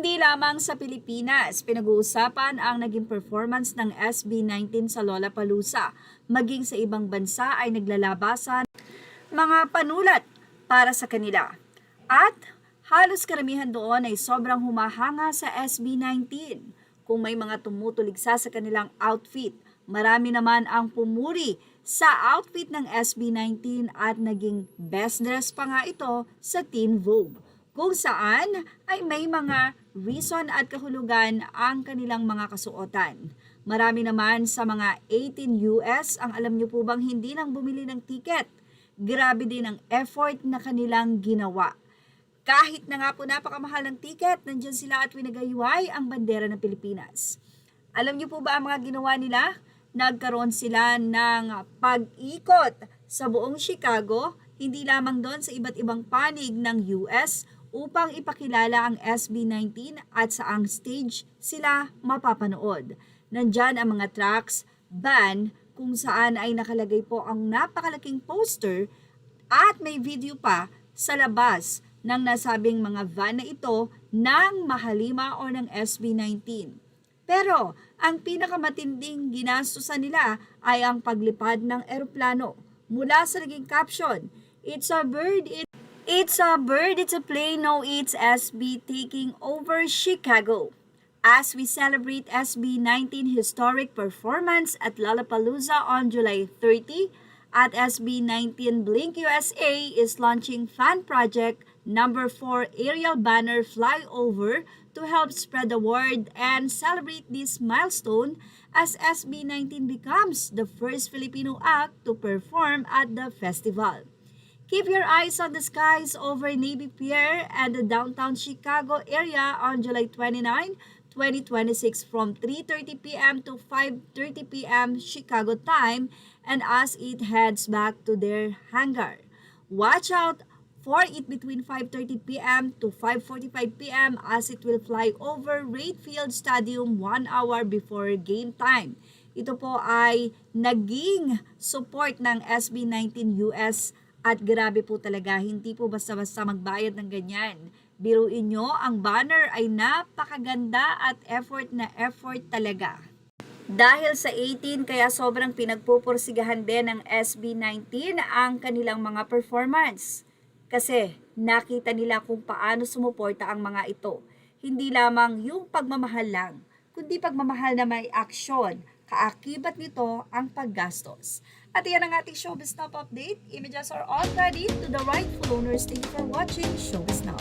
Hindi lamang sa Pilipinas, pinag-uusapan ang naging performance ng SB19 sa Lollapalooza. Maging sa ibang bansa ay naglalabasan mga panulat para sa kanila. At halos karamihan doon ay sobrang humahanga sa SB19. Kung may mga tumutuligsa sa kanilang outfit, marami naman ang pumuri sa outfit ng SB19 at naging best dress pa nga ito sa Teen Vogue, kung saan ay may mga reason at kahulugan ang kanilang mga kasuotan. Marami naman sa mga 18 US ang alam niyo po bang hindi nang bumili ng tiket. Grabe din ang effort na kanilang ginawa. Kahit na nga po napakamahal ng tiket, nandiyan sila at winagayway ang bandera ng Pilipinas. Alam niyo po ba ang mga ginawa nila? Nagkaroon sila ng pag-ikot sa buong Chicago, hindi lamang doon sa iba't ibang panig ng US, upang ipakilala ang SB19 at saang stage sila mapapanood. Nandyan ang mga tracks, van, kung saan ay nakalagay po ang napakalaking poster at may video pa sa labas ng nasabing mga van na ito ng Mahalima o ng SB19. Pero ang pinakamatinding ginastusan nila ay ang paglipad ng eroplano. Mula sa naging caption, "It's a bird, it's a plane, no it's SB taking over Chicago." As we celebrate SB19 historic performance at Lollapalooza on July 30, at SB19 Blink USA is launching fan project number 4 aerial banner flyover to help spread the word and celebrate this milestone as SB19 becomes the first Filipino act to perform at the festival. Keep your eyes on the skies over Navy Pier and the downtown Chicago area on July 29, 2026 from 3:30 p.m. to 5:30 p.m. Chicago time and as it heads back to their hangar. Watch out for it between 5:30 p.m. to 5:45 p.m. as it will fly over Rayfield Stadium 1 hour before game time. Ito po ay naging support ng SB19 US. At grabe po talaga, hindi po basta-basta magbayad ng ganyan. Biruin nyo, ang banner ay napakaganda at effort na effort talaga. Dahil sa 18, kaya sobrang pinagpupursigahan din ng SB19 ang kanilang mga performance. Kasi nakita nila kung paano sumuporta ang mga ito. Hindi lamang yung pagmamahal lang, kundi pagmamahal na may aksyon. Kaakibat nito ang paggastos. At yan ang ating Showbiz Now update. Images are all ready to the rightful owners. Thank you for watching Showbiz Now.